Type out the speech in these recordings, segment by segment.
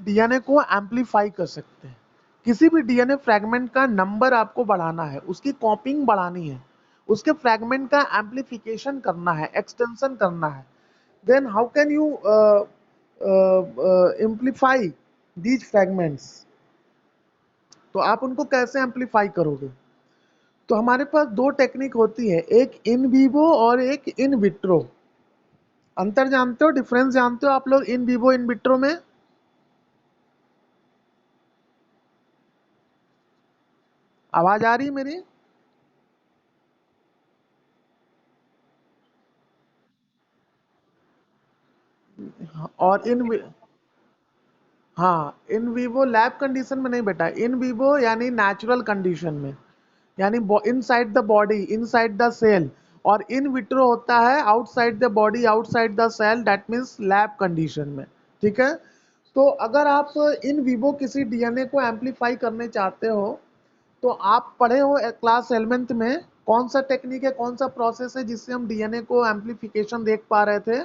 DNA को amplify कर सकते हैं। किसी भी डीएनए फ्रैगमेंट का नंबर आपको बढ़ाना है, उसकी कॉपिंग बढ़ानी है, उसके फ्रैगमेंट का एम्पलीफिकेशन करना है, एक्सटेंशन करना है, then how can you amplify these fragments? तो आप उनको कैसे एम्पलीफाई करोगे? तो हमारे पास दो टेक्निक होती है, एक इन विवो और एक इन विट्रो। अंतर जानते हो, डिफरेंस जानते हो आप लोग इन विवो इन विट्रो में? आवाज आ रही है मेरी? और हाँ, इन विवो लैब कंडीशन में नहीं बेटा, इन विवो यानी नेचुरल कंडीशन में, यानी inside the body, inside the cell. और इन विट्रो होता है outside the body, outside the cell, that means lab condition में। ठीक है? तो अगर आप इन विवो किसी डीएनए को एम्पलीफाई करने चाहते हो, तो आप पढ़े हो क्लास 11th में, कौन सा टेक्निक है, कौन सा प्रोसेस है जिससे हम डीएनए को एम्पलीफिकेशन देख पा रहे थे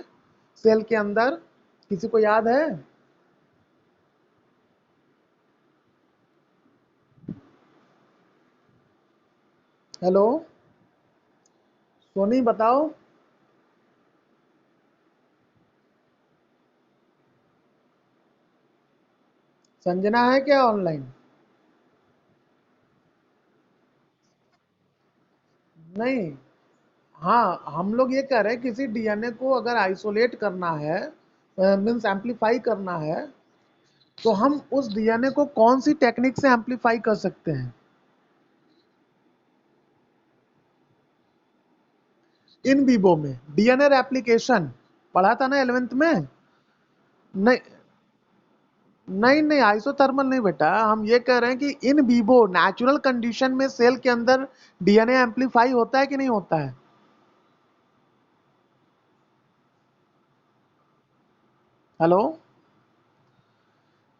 सेल के अंदर? किसी को याद है? हेलो सोनी, बताओ। संजना है क्या ऑनलाइन? नहीं। हाँ, हम लोग ये कह रहे हैं किसी डीएनए को अगर आइसोलेट करना है, मीन्स एम्पलीफाई करना है, तो हम उस डीएनए को कौन सी टेक्निक से एम्पलीफाई कर सकते हैं? इन विवो में डीएनए रेप्लिकेशन पढ़ा था ना 11th में? नहीं, नहीं नहीं, आइसोथर्मल नहीं बेटा, हम ये कह रहे हैं कि इन विवो नेचुरल कंडीशन में सेल के अंदर डीएनए एम्पलीफाई होता है कि नहीं होता है? हेलो,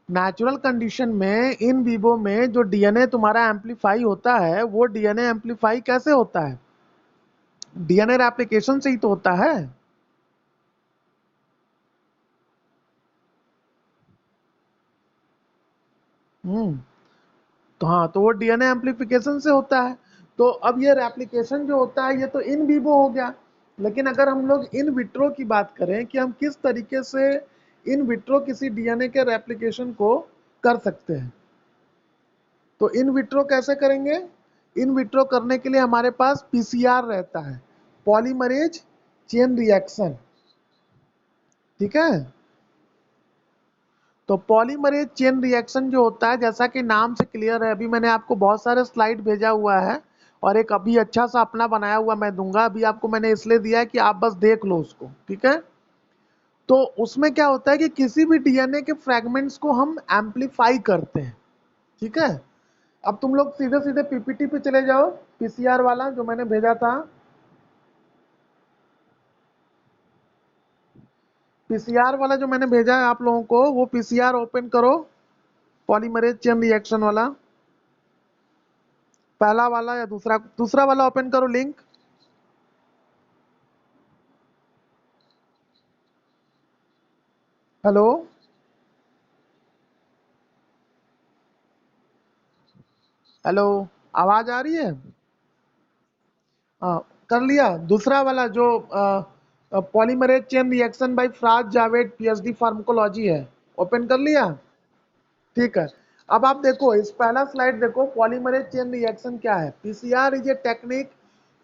नेचुरल कंडीशन में इन विवो में जो डीएनए तुम्हारा एम्पलीफाई होता है, वो डीएनए एम्पलीफाई कैसे होता है? डीएनए रेप्लिकेशन से ही तो होता है। हम्म। तो हाँ, तो वो डीएनए एम्पलीफिकेशन से होता है। तो अब ये रेप्लिकेशन जो होता है, ये तो इन विवो हो गया। लेकिन अगर हम लोग इन विट्रो की बात करें कि हम किस तरीके से इन विट्रो किसी डीएनए के रेप्लिकेशन को कर सकते हैं, तो इन विट्रो कैसे करेंगे? इन विट्रो करने के लिए हमारे पास पीसीआर रहता है, पॉलीमरेज चेन रिएक्शन। ठीक है? तो पॉलीमरेज चेन रिएक्शन जो होता है, जैसा कि नाम से क्लियर है, अभी मैंने आपको बहुत सारे स्लाइड भेजा हुआ है, और एक अभी अच्छा सा अपना बनाया हुआ मैं दूंगा, अभी आपको मैंने इसलिए दिया है कि आप बस देख लो उसको। ठीक है? तो उसमें क्या होता है कि किसी भी डीएनए के फ्रैगमेंट्स को हम एम्पलीफाई करते हैं। ठीक है? अब तुम लोग सीधे सीधे पीपीटी पे चले जाओ, पीसीआर वाला जो मैंने भेजा था। पीसीआर वाला जो मैंने भेजा है आप लोगों को, वो पीसीआर ओपन करो, पॉलीमरेज चेन रिएक्शन वाला, पहला वाला या दूसरा, दूसरा वाला ओपन करो लिंक। हेलो, हेलो, आवाज आ रही है? हाँ, कर लिया दूसरा वाला जो polymerase chain reaction by phrase Javed PhD pharmacology है, ओपन कर लिया? ठीक है। अब आप देखो, इस पहला स्लाइड देखो, पॉलीमरेज चेन रिएक्शन क्या है? PCR is a technique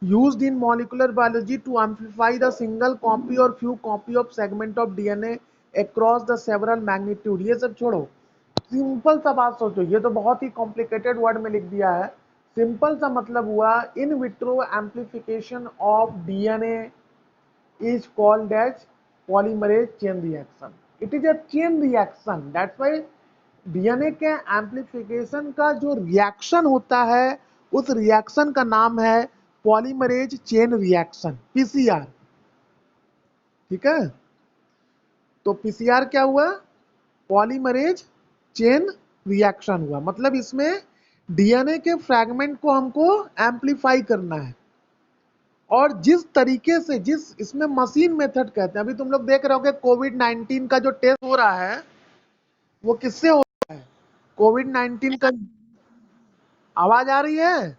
used in molecular biology to amplify the single copy or few copy of segment of DNA across the several magnitude। ये सब छोड़ो, सिंपल सा बात सोचो, ये तो बहुत ही कॉम्प्लिकेटेड वर्ड में लिख दिया है। सिंपल सा मतलब हुआ, in vitro amplification of DNA is called as polymerase chain reaction। it is a chain reaction, that's why DNA के एम्पलीफिकेशन का जो रिएक्शन होता है, उस रिएक्शन का नाम है पॉलीमरेज चेन रिएक्शन, पीसीआर। ठीक है? तो पीसीआर क्या हुआ? पॉलीमरेज चेन रिएक्शन हुआ, मतलब इसमें डीएनए के फ्रैगमेंट को हमको एम्पलीफाई करना है। और जिस तरीके से, जिस इसमें मशीन मेथड कहते हैं, अभी तुम लोग देख रहे हो कि कोविड 19 का जो टेस्ट हो रहा है, वो किससे हो रहा है? कोविड-19 का आवाज आ रही है?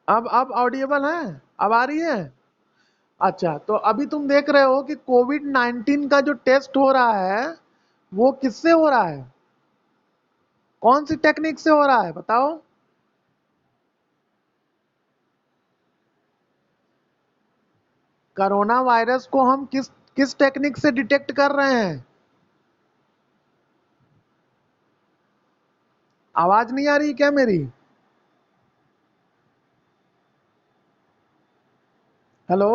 अब ऑडिएबल है? अब आ रही है? अच्छा, तो अभी तुम देख रहे हो कि कोविड-19 का जो टेस्ट हो रहा है वो किससे हो रहा है? कौन सी टेक्निक से हो रहा है बताओ? कोरोना वायरस को हम किस किस टेक्निक से डिटेक्ट कर रहे हैं? आवाज नहीं आ रही क्या मेरी? हेलो?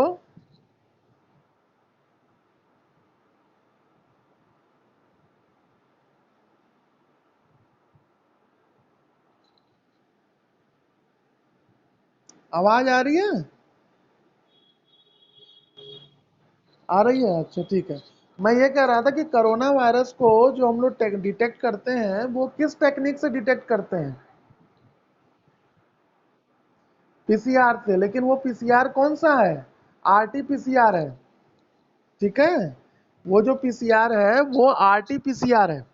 आवाज आ रही है? आ रही है, अच्छा ठीक है। मैं ये कह रहा था कि कोरोना वायरस को जो हम लोग डिटेक्ट करते हैं वो किस टेक्निक से डिटेक्ट करते हैं? पीसीआर से, लेकिन वो पीसीआर कौन सा है? आरटी पीसीआर है, ठीक है। वो जो पीसीआर है वो आरटी पीसीआर है,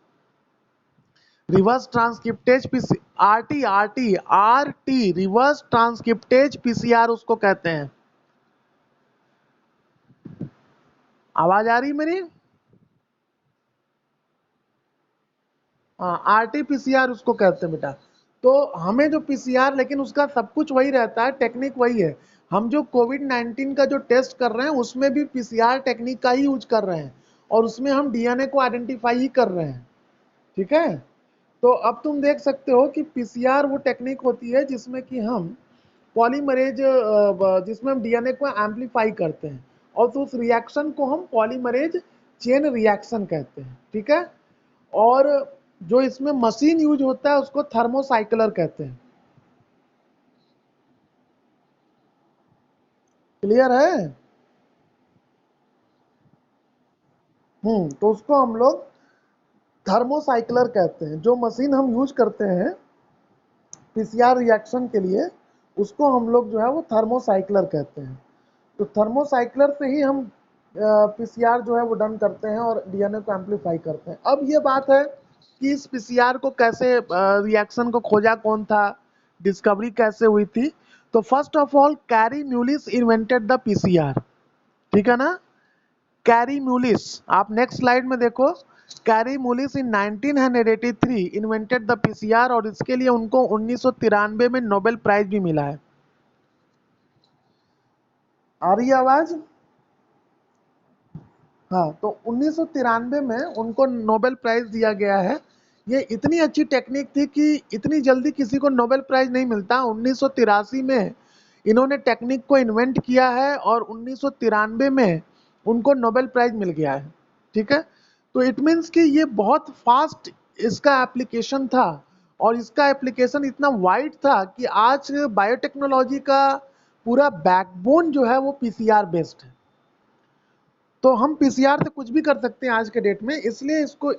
reverse transcriptase PC RT RT RT reverse transcriptase PCR उसको कहते हैं। आवाज आ रही मेरी? हाँ, आरटी पीसीआर उसको कहते हैं बेटा। तो हमें जो पीसीआर, लेकिन उसका सब कुछ वही रहता है, टेक्निक वही है। हम जो कोविड-19 का जो टेस्ट कर रहे हैं उसमें भी पीसीआर टेक्निक का ही यूज कर रहे हैं, और उसमें हम डीएनए को आइडेंटिफाई ही कर रहे हैं, ठीक है। तो अब तुम देख सकते हो कि पीसीआर वो टेक्निक होती है जिसमें कि हम पॉलीमरेज, जिसमें हम डीएनए को एम्पलीफाई करते हैं, और तो उस रिएक्शन को हम पॉलीमरेज चेन रिएक्शन कहते हैं, ठीक है। और जो इसमें मशीन यूज होता है उसको थर्मोसाइक्लर कहते हैं। क्लियर है? तो उसको हम लोग थर्मोसाइक्लर कहते हैं। जो मशीन हम यूज करते हैं पीसीआर रिएक्शन के लिए, उसको हम लोग जो है वो थर्मोसाइक्लर कहते हैं। तो थर्मोसाइक्लर से ही हम पीसीआर जो है वो डन करते हैं और डीएनए को एम्पलीफाई करते हैं। अब ये बात है कि इस पीसीआर को कैसे, रिएक्शन को खोजा कौन था, डिस्कवरी कैसे हुई थी? तो first of all carry Mullis invented the PCR, ठीक है ना। कैरी म्यूलिस, आप नेक्स्ट स्लाइड में देखो। Carry Mullis in 1983 invented the PCR, और इसके लिए उनको 1993 में नोबेल प्राइज भी मिला है। आ रही है आवाज? हाँ, तो 1993 में उनको नोबेल प्राइज दिया गया है। ये इतनी अच्छी टेक्निक थी कि इतनी जल्दी किसी को नोबेल प्राइज नहीं मिलता। 1983 में इन्होंने टेक्निक को इन्वेंट किया है और 1993 में उनको नोबेल प्राइज मिल गया है, ठीक है। तो इट मीन्स कि ये बहुत फास्ट इसका एप्लीकेशन था, और इसका एप्लीकेशन इतना वाइड था कि आज बायोटेक्नोलॉजी का पूरा बैकबोन जो है वो पीसीआर बेस्ड है। तो हम पीसीआर से कुछ भी कर सकते हैं आज के डेट में, इसलिए इसको